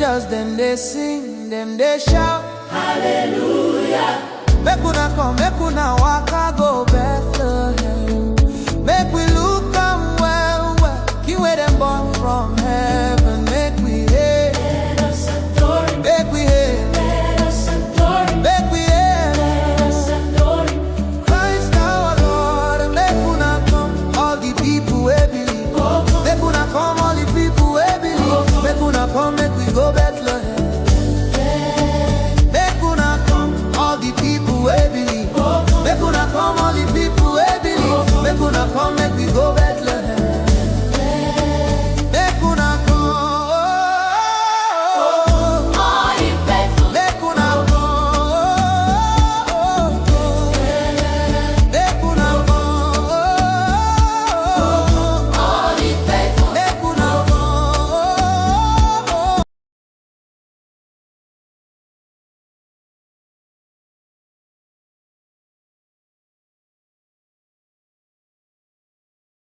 angels them they sing, them they shout, hallelujah. Make una come, make una waka go Bethlehem. Make we look am well, well, King where them born from heaven.